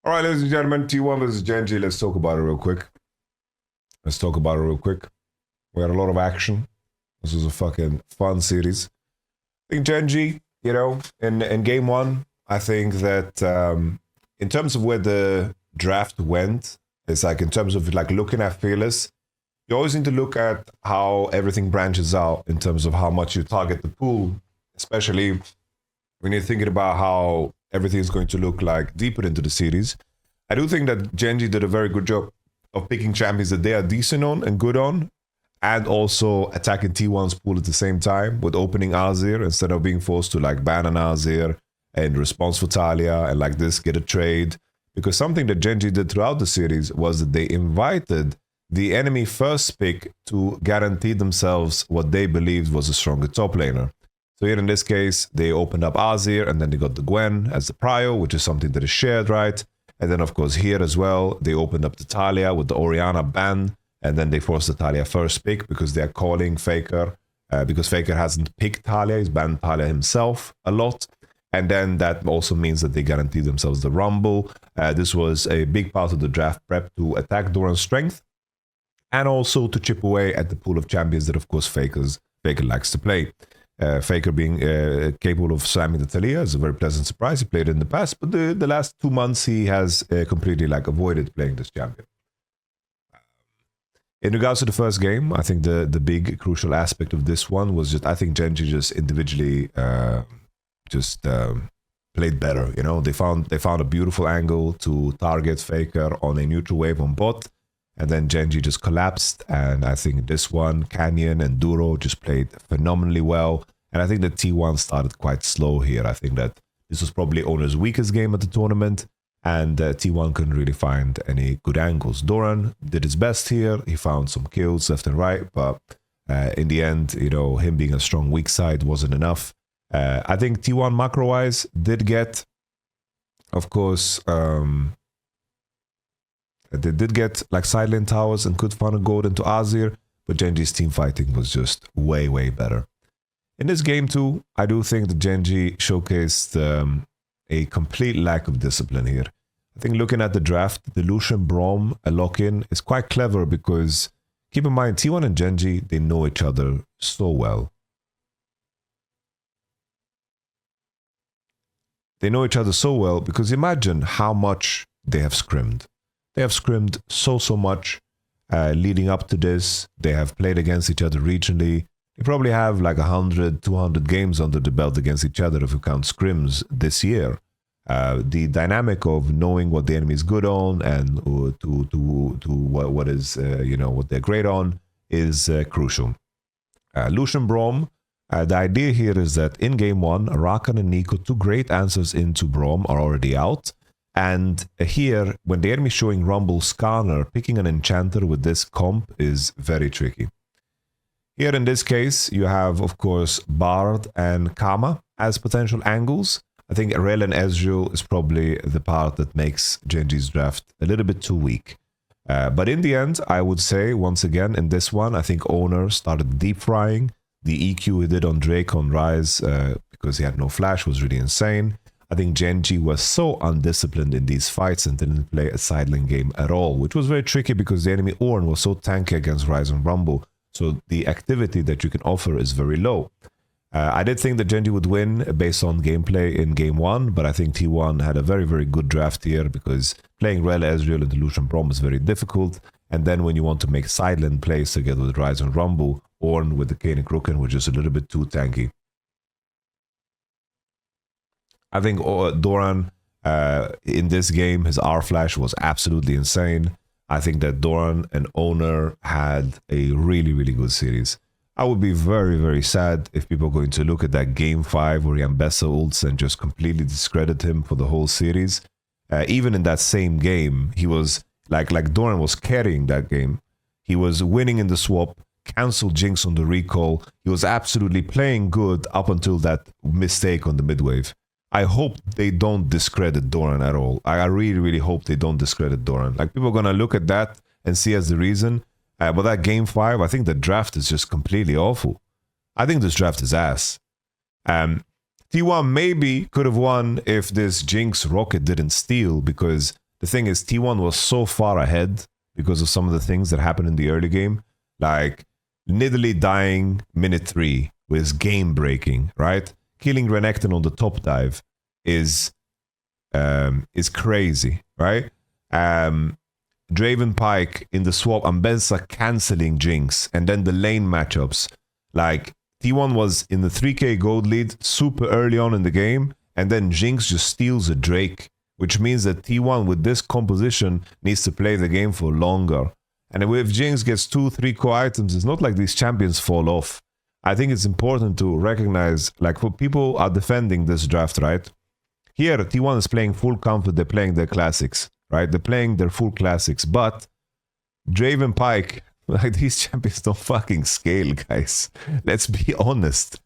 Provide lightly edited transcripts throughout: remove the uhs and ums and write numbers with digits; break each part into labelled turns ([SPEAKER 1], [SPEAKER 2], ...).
[SPEAKER 1] All right, ladies and gentlemen, T1 versus Genji. Let's talk about it real quick. We had a lot of action. This was a fucking fun series. I think Genji, in game one, I think that in terms of where the draft went, it's like in terms of like looking at Fearless, you always need to look at how everything branches out in terms of how much you target the pool, especially when you're thinking about how everything is going to look like deeper into the series. I do think that Genji did a very good job of picking champions that they are decent on and good on, and also attacking T1's pool at the same time with opening Azir instead of being forced to like ban an Azir in response for Talia and like this get a trade. Because something that Genji did throughout the series was that they invited the enemy first pick to guarantee themselves what they believed was a stronger top laner. So here in this case, they opened up Azir and then they got the Gwen as the prio, which is something that is shared, right? And then of course here as well, they opened up the Talia with the Orianna ban, and then they forced the Talia first pick because they're calling Faker, because Faker hasn't picked Talia, he's banned Talia himself a lot. And then that also means that they guarantee themselves the Rumble. This was a big part of the draft prep to attack Doran's strength, and also to chip away at the pool of champions that of course Faker likes to play. Faker being capable of slamming the Talia is a very pleasant surprise. He played it in the past, but the last 2 months he has completely like avoided playing this champion. In regards to the first game, I think the big crucial aspect of this one was just I think Genji just individually played better. You know, they found a beautiful angle to target Faker on a neutral wave on bot. And then Genji just collapsed, and I think this one, Canyon and Duro just played phenomenally well. And I think that T1 started quite slow here. I think that this was probably Owner's weakest game at the tournament, and T1 couldn't really find any good angles. Doran did his best here. He found some kills left and right, but in the end, him being a strong weak side wasn't enough. I think T1 macro-wise did get, of course... they did get like side lane towers and could funnel gold into Azir, but Genji's team fighting was just way, way better. In this game too, I do think that Genji showcased a complete lack of discipline here. I think looking at the draft, the Lucian Braum lock-in is quite clever because, keep in mind, T1 and Genji, they know each other so well. They know each other so well because imagine how much they have scrimmed. They have scrimmed so much leading up to this. They have played against each other regionally. They probably have like 100, 200 games under the belt against each other if you count scrims this year. The dynamic of knowing what the enemy is good on and what is what they're great on is crucial. Lucian Braum. The idea here is that in game one, Rakan and Nico, two great answers into Braum, are already out. And here, when the enemy is showing Rumble Skarner, picking an enchanter with this comp is very tricky. Here in this case, you have, of course, Bard and Kama as potential angles. I think Rel and Ezreal is probably the part that makes Genji's draft a little bit too weak. But in the end, I would say, once again, in this one, I think Owner started deep frying. The EQ he did on Drake on Ryze, because he had no flash, was really insane. I think Genji was so undisciplined in these fights and didn't play a side lane game at all, which was very tricky because the enemy Ornn was so tanky against Ryze and Rumble, so the activity that you can offer is very low. I did think that Genji would win based on gameplay in game one, but I think T1 had a very, very good draft here because playing Rel, Ezreal and Lucian Braum is very difficult, and then when you want to make side lane plays together with Ryze and Rumble, Ornn with the Kanik Rooken was just a little bit too tanky. I think Doran, in this game, his R flash was absolutely insane. I think that Doran and Owner had a really, really good series. I would be very, very sad if people are going to look at that game 5 where Yambessa ults and just completely discredit him for the whole series. Even in that same game, he was like Doran was carrying that game. He was winning in the swap, canceled Jinx on the recall. He was absolutely playing good up until that mistake on the midwave. I hope they don't discredit Doran at all. I really, really hope they don't discredit Doran. Like, people are going to look at that and see as the reason. But that game 5, I think the draft is just completely awful. I think this draft is ass. T1 maybe could have won if this Jinx Rocket didn't steal, because the thing is, T1 was so far ahead because of some of the things that happened in the early game. Like, Nidalee dying minute 3 was game breaking, right? Killing Renekton on the top dive is crazy, right? Draven Pike in the swap, Ambessa cancelling Jinx, and then the lane matchups. Like, T1 was in the 3k gold lead super early on in the game, and then Jinx just steals a Drake, which means that T1 with this composition needs to play the game for longer. And if Jinx gets 2-3 core items, it's not like these champions fall off. I think it's important to recognize, like, for people are defending this draft, right? Here, T1 is playing full comfort, they're playing their classics, right? They're playing their full classics, but Draven Pike, like, these champions don't fucking scale, guys. Let's be honest.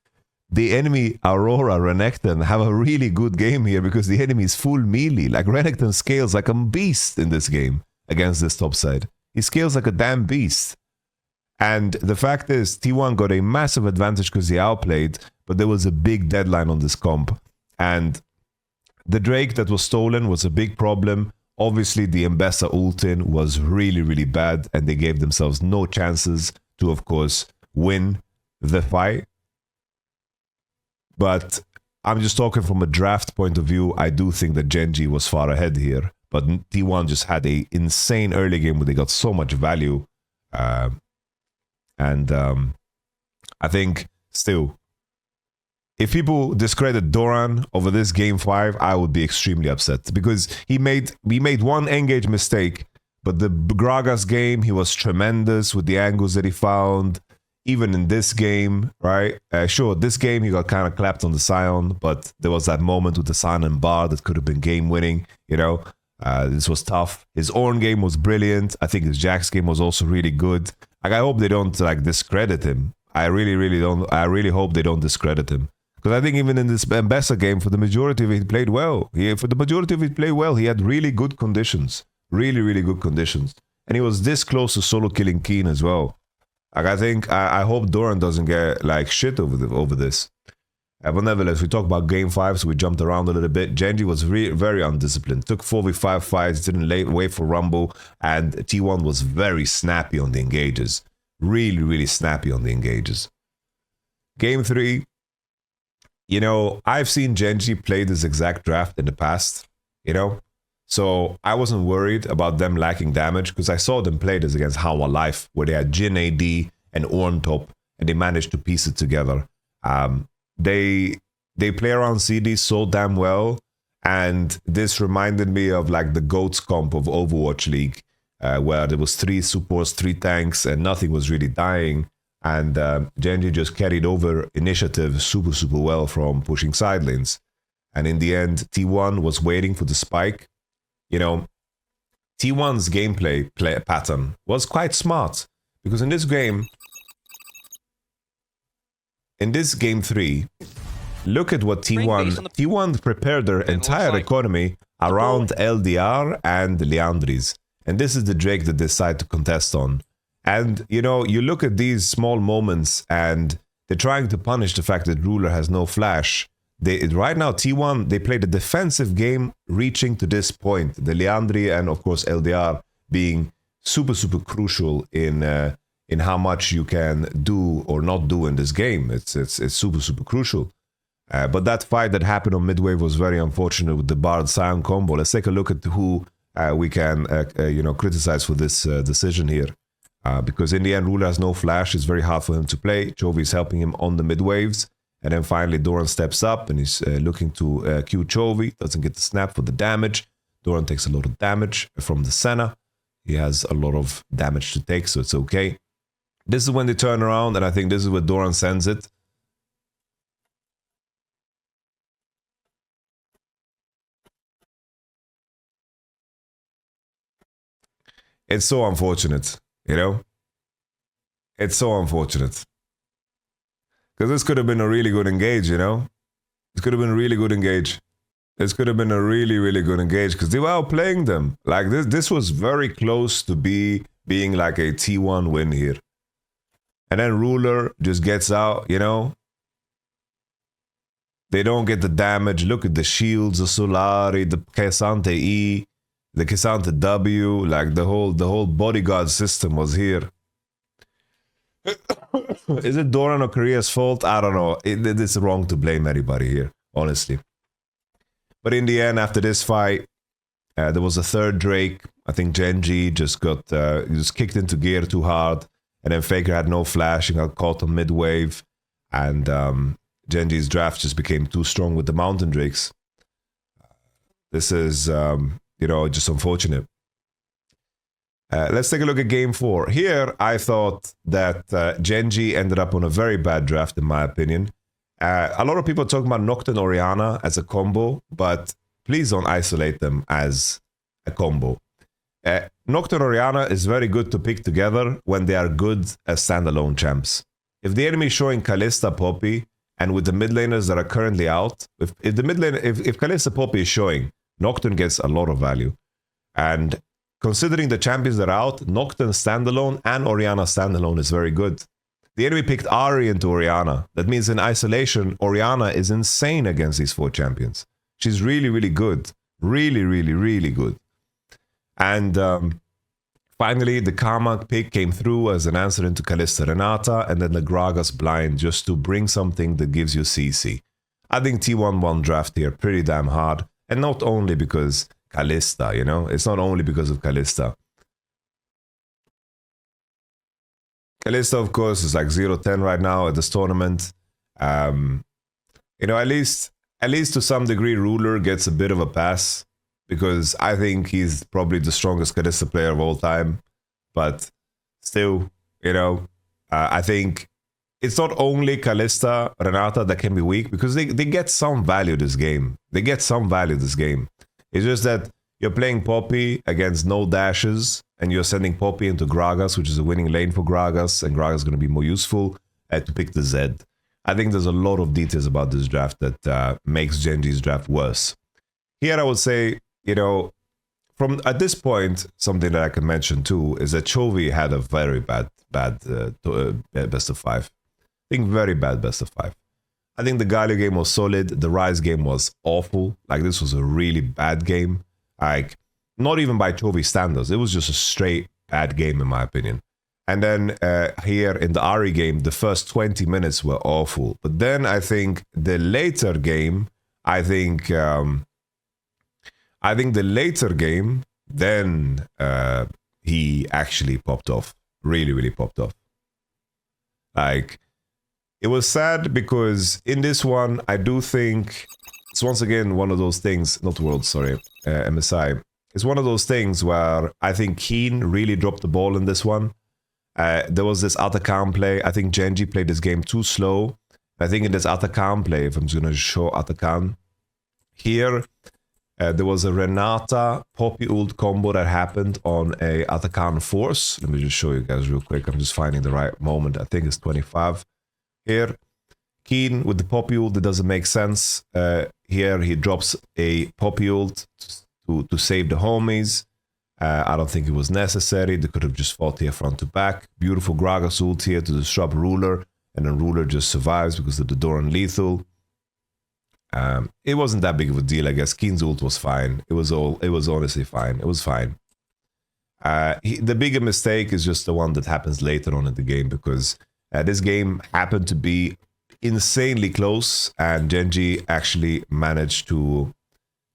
[SPEAKER 1] The enemy Aurora, Renekton, have a really good game here because the enemy is full melee. Like, Renekton scales like a beast in this game against this top side. He scales like a damn beast. And the fact is, T1 got a massive advantage because he outplayed, but there was a big deadline on this comp. And the Drake that was stolen was a big problem. Obviously, the Ambessa ult-in was really, really bad, and they gave themselves no chances to, of course, win the fight. But I'm just talking from a draft point of view. I do think that Genji was far ahead here, but T1 just had a insane early game where they got so much value. I think still, if people discredit Doran over this game 5, I would be extremely upset because he made one engage mistake, but the Gragas game, he was tremendous with the angles that he found. Even in this game, right? Sure, this game he got kind of clapped on the Sion, but there was that moment with the Sion and Bar that could have been game-winning, you know? This was tough. His Ornn game was brilliant. I think his Jax game was also really good. Like, I hope they don't, like, discredit him. I really, really don't. I really hope they don't discredit him. Because I think even in this Ambessa game, for the majority of it, he played well. He had really good conditions. Really, really good conditions. And he was this close to solo killing Keen as well. Like, I hope Doran doesn't get, like, shit over this. But nevertheless, we talk about game 5, so we jumped around a little bit. Genji was very undisciplined. Took 4v5 fights, didn't wait for Rumble, and T1 was very snappy on the engages. Really, really snappy on the engages. Game 3, you know, I've seen Genji play this exact draft in the past, you know? So I wasn't worried about them lacking damage because I saw them play this against Hanwha Life, where they had Jhin AD and Ornn top, and they managed to piece it together. They play around CD so damn well, and this reminded me of, like, the GOATS comp of Overwatch League, where there was 3 supports, 3 tanks, and nothing was really dying. And Genji just carried over initiative super, super well from pushing side lanes. And in the end, T1 was waiting for the spike. You know, T1's gameplay pattern was quite smart, because in this game 3, look at what T1 prepared their entire economy around LDR and Liandry's. And this is the Drake that they decide to contest on. And, you know, you look at these small moments and they're trying to punish the fact that Ruler has no flash. Right now, T1, they played a defensive game reaching to this point. The Liandry and, of course, LDR being super, super crucial in how much you can do or not do in this game. It's super, super crucial. But that fight that happened on midwave was very unfortunate with the Bard Sion combo. Let's take a look at who we can criticize for this decision here. Because in the end, Ruler has no flash. It's very hard for him to play. Chovy is helping him on the mid-waves. And then finally, Doran steps up and he's looking to Q Chovy. Doesn't get the snap for the damage. Doran takes a lot of damage from the Senna. He has a lot of damage to take, so it's okay. This is when they turn around, and I think this is where Doran sends it. It's so unfortunate, you know? It's so unfortunate. Because this could have been a really good engage, you know? This could have been a really good engage. This could have been a really, really good engage because they were outplaying them. Like, this was very close to being like a T1 win here. And then Ruler just gets out, you know? They don't get the damage. Look at the shields, the Solari, the Kayasante E. the Kisante W, like the whole bodyguard system was here. Is it Doran or Korea's fault? I don't know. It's wrong to blame anybody here, honestly. But in the end, after this fight, there was a third Drake. I think Genji just got just kicked into gear too hard, and then Faker had no flash and got caught on mid wave, and Genji's draft just became too strong with the Mountain Drakes. This is just unfortunate. Let's take a look at game 4. Here, I thought that Genji ended up on a very bad draft, in my opinion. A lot of people talk about Nocturne Orianna as a combo, but please don't isolate them as a combo. Nocturne Orianna is very good to pick together when they are good as standalone champs. If the enemy is showing Kalista Poppy, and with the mid laners that are currently out, if Kalista Poppy is showing, Nocturne gets a lot of value. And considering the champions that are out, Nocturne standalone and Orianna standalone is very good. The enemy picked Ahri into Orianna. That means in isolation, Orianna is insane against these 4 champions. She's really, really good. Really, really, really good. And finally, the Karma pick came through as an answer into Kalista Renata, and then the Gragas blind just to bring something that gives you CC. I think T11 draft here pretty damn hard. And not only because Kalista, it's not only because of Kalista. Kalista, of course, is like 0-10 right now at this tournament. At least to some degree, Ruler gets a bit of a pass because I think he's probably the strongest Kalista player of all time. But still, I think it's not only Kalista, Renata that can be weak because they get some value this game. It's just that you're playing Poppy against no dashes and you're sending Poppy into Gragas, which is a winning lane for Gragas, and Gragas is going to be more useful to pick the Zed. I think there's a lot of details about this draft that makes Genji's draft worse. Here I would say, from at this point, something that I can mention too is that Chovy had a very bad best of 5. I think very bad best of 5. I think the Galio game was solid. The Rise game was awful. Like, this was a really bad game. Like, not even by Chovy standards. It was just a straight bad game, in my opinion. And then here in the Ahri game, the first 20 minutes were awful. But then I think the later game, then he actually popped off. Really, really popped off. Like, it was sad because in this one, I do think it's once again one of those things, not World, sorry, MSI. It's one of those things where I think Keen really dropped the ball in this one. There was this Atakan play. I think Genji played this game too slow. I think in this Atakan play, if I'm just going to show Atakan, here, there was a Renata Poppy ult combo that happened on a Atakan Force. Let me just show you guys real quick. I'm just finding the right moment. I think it's 25. Here, Keen with the Poppy ult, that doesn't make sense. Here, he drops a Poppy ult to save the homies. I don't think it was necessary. They could have just fought here front to back. Beautiful Gragas ult here to disrupt Ruler, and then Ruler just survives because of the Doran lethal. It wasn't that big of a deal, I guess. Keen's ult was fine. It was honestly fine. It was fine. The bigger mistake is just the one that happens later on in the game, because this game happened to be insanely close, and Genji actually managed to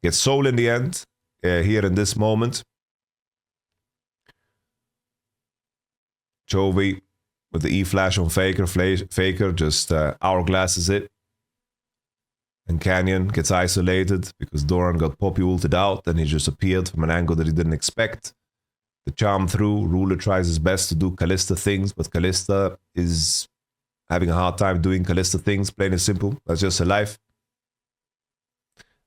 [SPEAKER 1] get soul in the end here in this moment. Chovy with the E-flash on Faker. Faker just hourglasses it. And Canyon gets isolated because Doran got Poppy ulted out, and he just appeared from an angle that he didn't expect. The charm through. Ruler tries his best to do Kalista things, but Kalista is having a hard time doing Kalista things, plain and simple. That's just her life.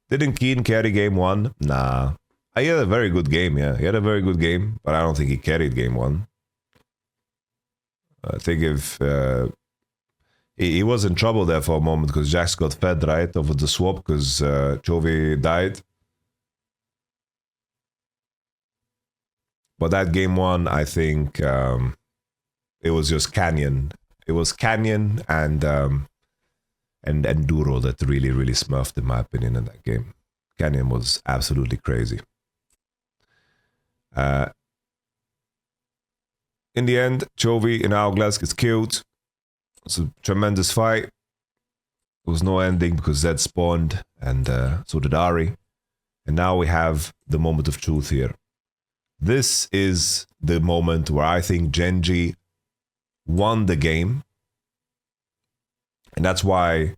[SPEAKER 1] Didn't Keen carry game 1? Nah. He had a very good game, yeah. He had a very good game, but I don't think he carried game 1. I think if he was in trouble there for a moment because Jax got fed right over the swap because Chovy died. But that game 1, I think it was just Canyon. It was Canyon and Duro that really smurfed, in my opinion, in that game. Canyon was absolutely crazy. In the end, Chovy in Hourglass gets killed. It's a tremendous fight. There was no ending because Zed spawned, and so did Ari. And now we have the moment of truth here. This is the moment where I think Genji won the game. And that's why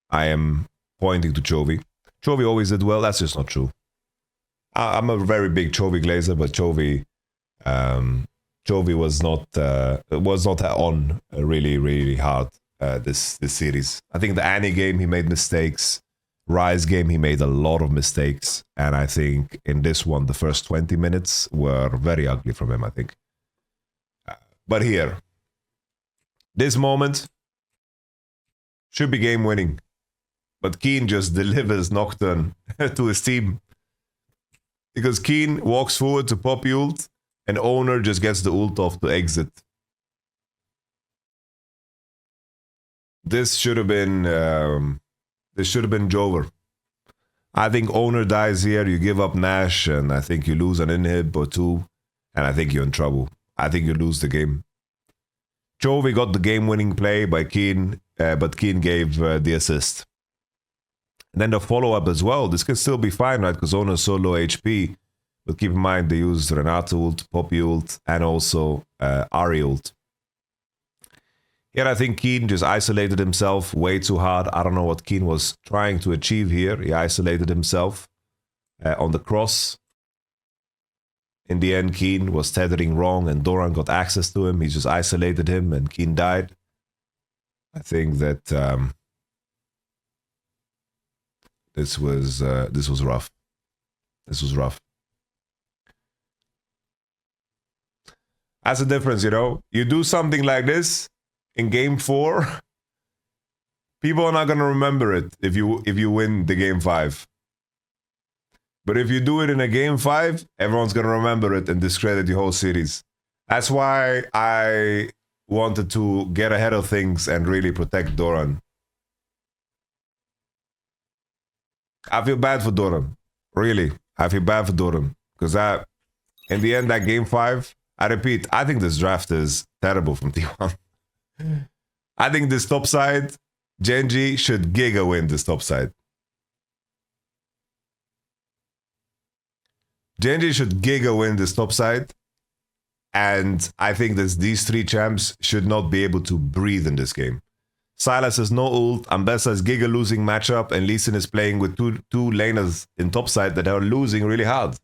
[SPEAKER 1] I am pointing to Chovy. Chovy always did well. That's just not true. I'm a very big Chovy glazer, but Chovy was not on really hard this series. I think the Annie game he made mistakes. Rise game he made a lot of mistakes, and I think in this one the first 20 minutes were very ugly from him. I think, but here, this moment should be game winning, but Keen just delivers Nocturne to his team because Keen walks forward to pop ult. And Owner just gets the ult off to exit. This should have been Jover. I think Owner dies here. You give up Nash, and I think you lose an inhib or two, and I think you're in trouble. I think you lose the game. Chovy got the game-winning play by Keen, but Keen gave the assist. And then the follow-up as well. This can still be fine, right? Because Owner's so low HP. But keep in mind, they used Renato ult, Poppy ult, and also Ari ult. Here, I think Keen just isolated himself way too hard. I don't know what Keen was trying to achieve here. He isolated himself on the cross. In the end, Keen was tethering wrong, and Doran got access to him. He just isolated him, and Keen died. I think that this was rough. This was rough. That's the difference, you know. You do something like this in game 4, people are not gonna remember it if you win the game 5. But if you do it in a game 5, everyone's gonna remember it and discredit the whole series. That's why I wanted to get ahead of things and really protect Doran. I feel bad for Doran. Really, I feel bad for Doran because in the end, that game 5. I repeat, I think this draft is terrible from T1. I think this top side, Genji should giga win this top side. Genji should giga win this top side. And I think these 3 champs should not be able to breathe in this game. Sylas has no ult, Ambessa is giga losing matchup, and Lee Sin is playing with two laners in top side that are losing really hard.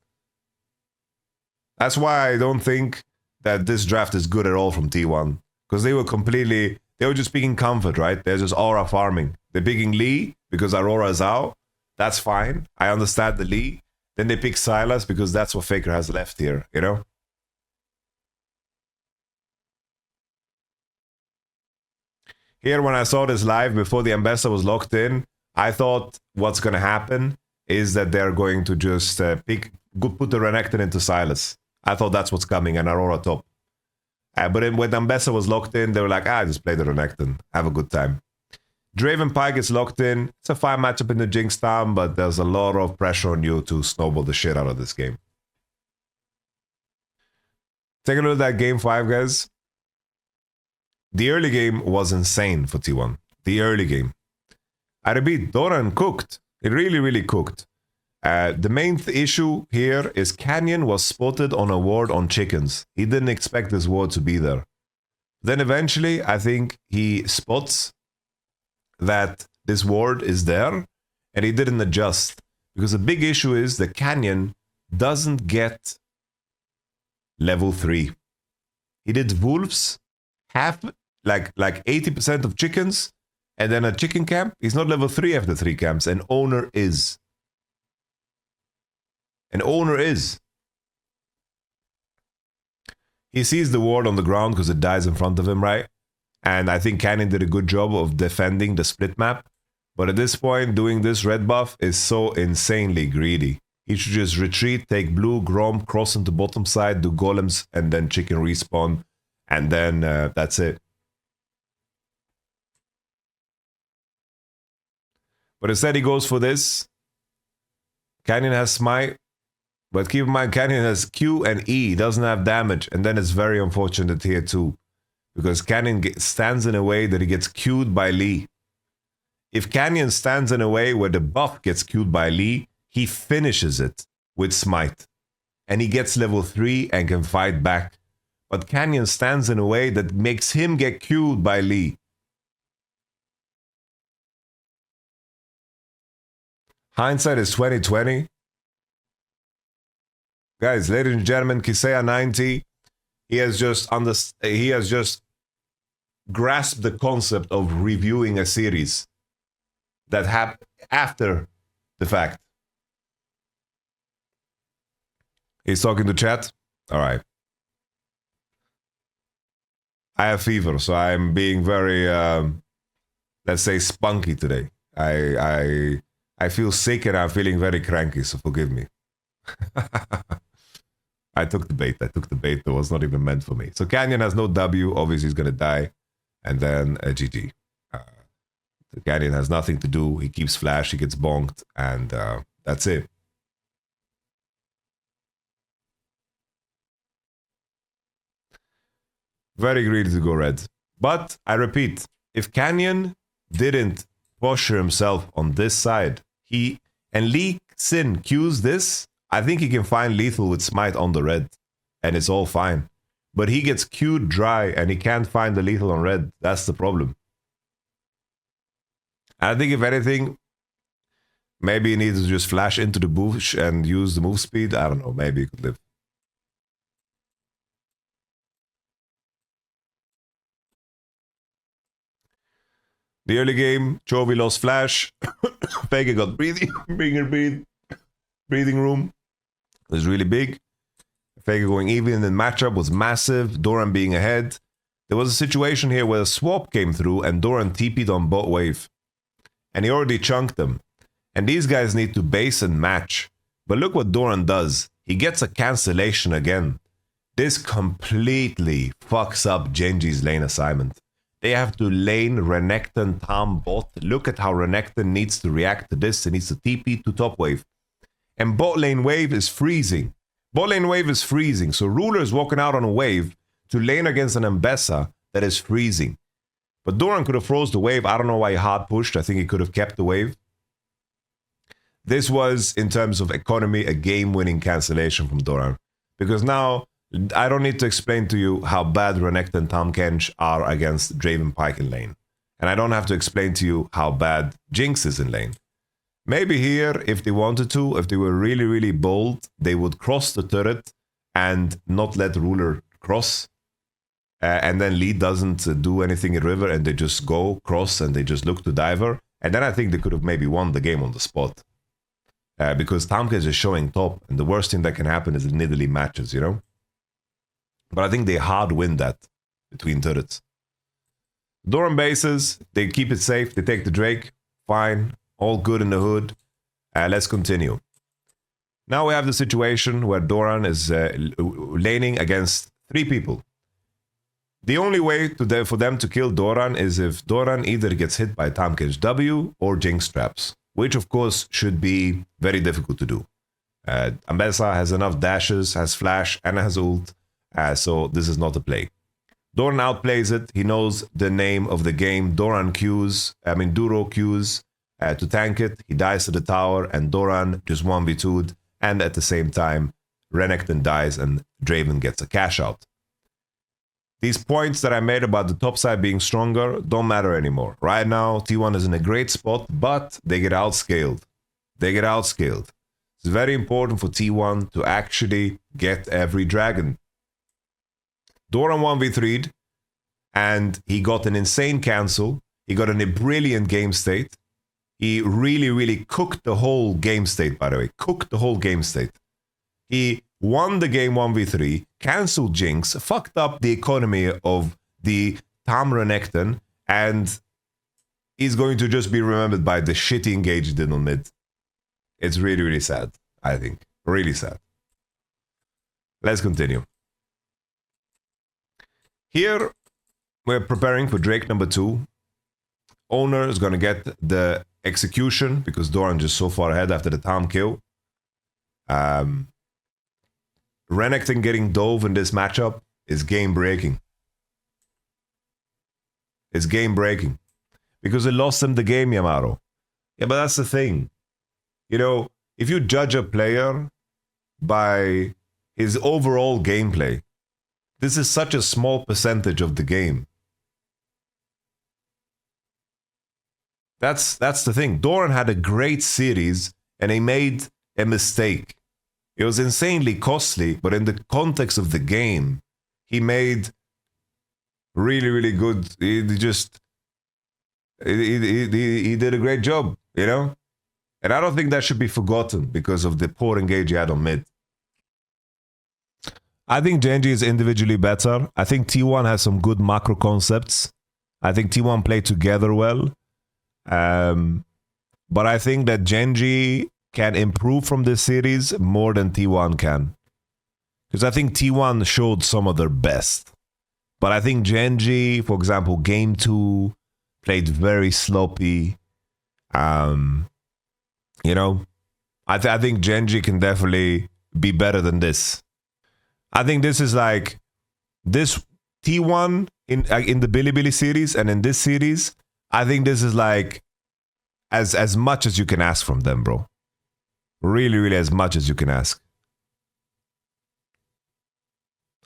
[SPEAKER 1] That's why I don't think that this draft is good at all from T1. Because they were just picking comfort, right? They're just aura farming. They're picking Lee because Aurora is out. That's fine. I understand the Lee. Then they pick Sylas because that's what Faker has left here, you know? Here, when I saw this live before the Ambessa was locked in, I thought what's going to happen is that they're going to just put the Renekton into Sylas. I thought that's what's coming, and Aurora top. But then when Ambessa was locked in, they were like, just play the Renekton. Have a good time. Draven Pike gets locked in. It's a fine matchup in the Jinx Town, but there's a lot of pressure on you to snowball the shit out of this game. Take a look at that game 5, guys. The early game was insane for T1. The early game. I repeat, Doran cooked. It really cooked. The main issue here is Canyon was spotted on a ward on chickens. He didn't expect this ward to be there. Then eventually, I think he spots that this ward is there, and he didn't adjust. Because the big issue is that Canyon doesn't get level 3. He did wolves, like 80% of chickens, and then a chicken camp. He's not level 3 after 3 camps, and Owner is. And Owner is. He sees the ward on the ground because it dies in front of him, right? And I think Cannon did a good job of defending the split map. But at this point, doing this red buff is so insanely greedy. He should just retreat, take blue, Grom, cross into bottom side, do golems, and then chicken respawn. And then that's it. But instead he goes for this. Canyon has smite. But keep in mind, Canyon has Q and E, doesn't have damage, and then it's very unfortunate here too, because Canyon stands in a way that he gets Q'd by Lee. If Canyon stands in a way where the buff gets Q'd by Lee, he finishes it with Smite, and he gets level 3 and can fight back. But Canyon stands in a way that makes him get Q'd by Lee. Hindsight is 2020. Guys, ladies and gentlemen, Kisea 90, he has just grasped the concept of reviewing a series that happened after the fact. He's talking to chat. All right. I have fever, so I'm being very, let's say, spunky today. I feel sick and I'm feeling very cranky, so forgive me. I took the bait. That was not even meant for me. So Canyon has no W. Obviously, he's going to die. And then GG. The Canyon has nothing to do. He keeps flash. He gets bonked. And that's it. Very greedy to go red. But I repeat, if Canyon didn't posture himself on this side, and Lee Sin Qs this, I think he can find lethal with Smite on the red, and it's all fine. But he gets Q'd dry, and he can't find the lethal on red. That's the problem. I think if anything, maybe he needs to just flash into the bush and use the move speed. I don't know. Maybe he could live. The early game, Chovy lost flash. Vega got breathing room. It was really big. Vega going even in the matchup was massive. Doran being ahead. There was a situation here where a swap came through and Doran TP'd on bot wave. And he already chunked them. And these guys need to base and match. But look what Doran does. He gets a cancellation again. This completely fucks up Genji's lane assignment. They have to lane Renekton Tom bot. Look at how Renekton needs to react to this. He needs to TP to top wave. And bot lane wave is freezing. Bot lane wave is freezing. So Ruler is walking out on a wave to lane against an Ambessa that is freezing. But Doran could have froze the wave. I don't know why he hard pushed. I think he could have kept the wave. This was, in terms of economy, a game-winning cancellation from Doran. Because now, I don't need to explain to you how bad Renekton and Tahm Kench are against Draven Pike in lane. And I don't have to explain to you how bad Jinx is in lane. Maybe here, if they wanted to, if they were really, really bold, they would cross the turret and not let Ruler cross. And then Lee doesn't do anything in river and they just go cross and they just look to diver. And then I think they could have maybe won the game on the spot. Because Tahm Kench is showing top and the worst thing that can happen is it niddly matches, you know? But I think they hard win that between turrets. Doran bases, they keep it safe, they take the Drake, fine, all good in the hood. Let's continue. Now we have the situation where Doran is laning against 3 people. The only way for them to kill Doran is if Doran either gets hit by Tahm Kench W or Jinx traps, which of course should be very difficult to do. Ambessa has enough dashes, has flash, and has ult, so this is not a play. Doran outplays it. He knows the name of the game. Duro Qs to tank it. He dies to the tower, and Doran just 1v2'd, and at the same time, Renekton dies, and Draven gets a cash out. These points that I made about the top side being stronger don't matter anymore. Right now, T1 is in a great spot, but they get outscaled. It's very important for T1 to actually get every dragon. Doran 1v3'd, and he got an insane cancel. He got a brilliant game state. He really, really cooked the whole game state, by the way. Cooked the whole game state. He won the game 1v3, cancelled Jinx, fucked up the economy of the Tahm Renekton, and he's going to just be remembered by the shitty engage he did on mid. It's really, really sad, I think. Really sad. Let's continue. Here, we're preparing for Drake number 2. Owner is going to get the execution because Doran just so far ahead after the Tahm kill. Renekton getting dove in this matchup is game breaking. It's game breaking. Because it lost him the game, Yamato. Yeah, but that's the thing. You know, if you judge a player by his overall gameplay, this is such a small percentage of the game. That's the thing. Doran had a great series and he made a mistake. It was insanely costly, but in the context of the game, he made really, really good. He did a great job, you know? And I don't think that should be forgotten because of the poor engage he had on mid. I think Genji is individually better. I think T1 has some good macro concepts. I think T1 played together well. But I think that Genji can improve from this series more than T1 can. Because I think T1 showed some of their best. But I think Genji, for example, game 2, played very sloppy. You know, I think Genji can definitely be better than this. I think this is like this T1 in the Bilibili series and in this series. I think this is like as much as you can ask from them, bro. Really, really as much as you can ask.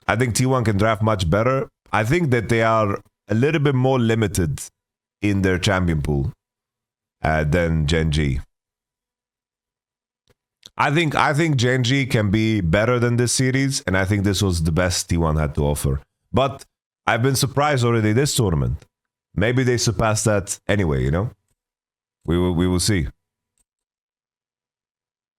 [SPEAKER 1] I think T1 can draft much better. I think that they are a little bit more limited in their champion pool than Genji. I think Genji can be better than this series, and I think this was the best T1 had to offer. But I've been surprised already this tournament. Maybe they surpassed that anyway, you know? We will see.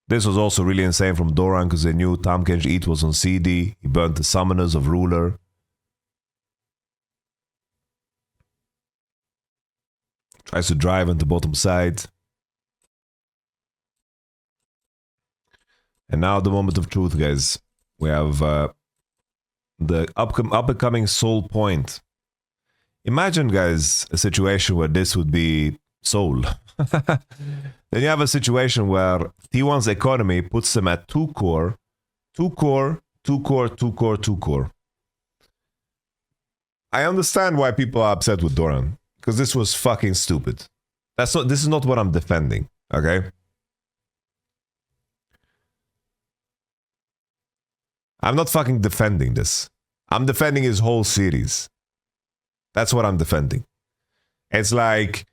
[SPEAKER 1] This was also really insane from Doran because they knew Tamkenj Eat was on CD. He burnt the summoners of Ruler. Tries to drive on the bottom side. And now the moment of truth, guys. We have the up-and-coming Soul Point. Imagine, guys, a situation where this would be Soul. Then you have a situation where T1's economy puts them at 2 core, 2 core, 2 core, 2 core, 2 core. I understand why people are upset with Doran. Because this was fucking stupid. This is not what I'm defending, okay? I'm not fucking defending this. I'm defending his whole series. That's what I'm defending. It's like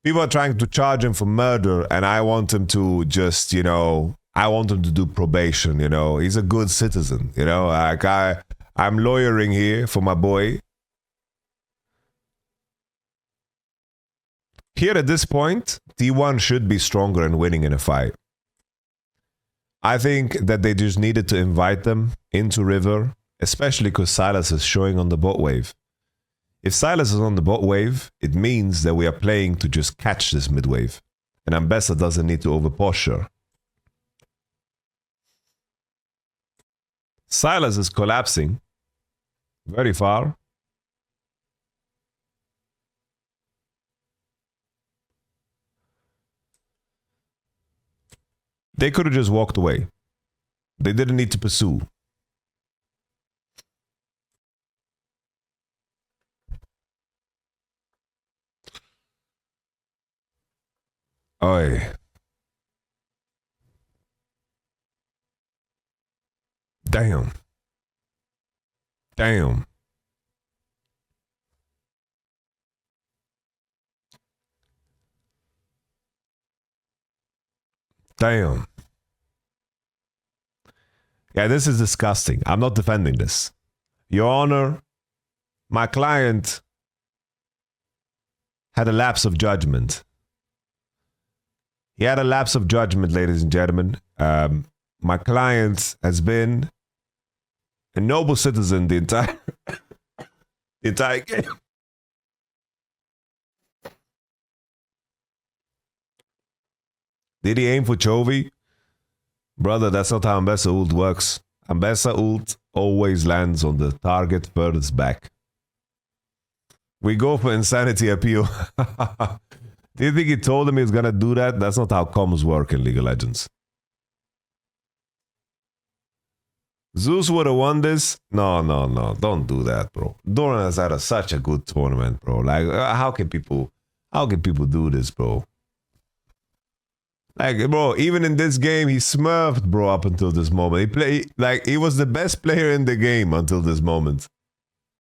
[SPEAKER 1] people are trying to charge him for murder and I want him to just, you know, I want him to do probation, you know. He's a good citizen, you know. Like I'm lawyering here for my boy. Here at this point, T1 should be stronger and winning in a fight. I think that they just needed to invite them into River, especially because Silas is showing on the bot wave. If Silas is on the bot wave, it means that we are playing to just catch this mid wave. And Ambessa doesn't need to overposture. Silas is collapsing very far. They could have just walked away. They didn't need to pursue. Oi. Damn. Damn. Damn. Yeah, this is disgusting. I'm not defending this. Your Honor, my client had a lapse of judgment. He had a lapse of judgment, ladies and gentlemen. My client has been a noble citizen the entire game. Did he aim for Chovy? Brother, that's not how Ambessa ult works. Ambessa ult always lands on the target furthest back. We go for insanity appeal. Do you think he told him he was gonna do that? That's not how comms work in League of Legends. Zeus would have won this. No, no, no. Don't do that, bro. Doran has had such a good tournament, bro. Like, how can people do this, bro? Like, bro, even in this game, he smurfed, bro, up until this moment. He was the best player in the game until this moment.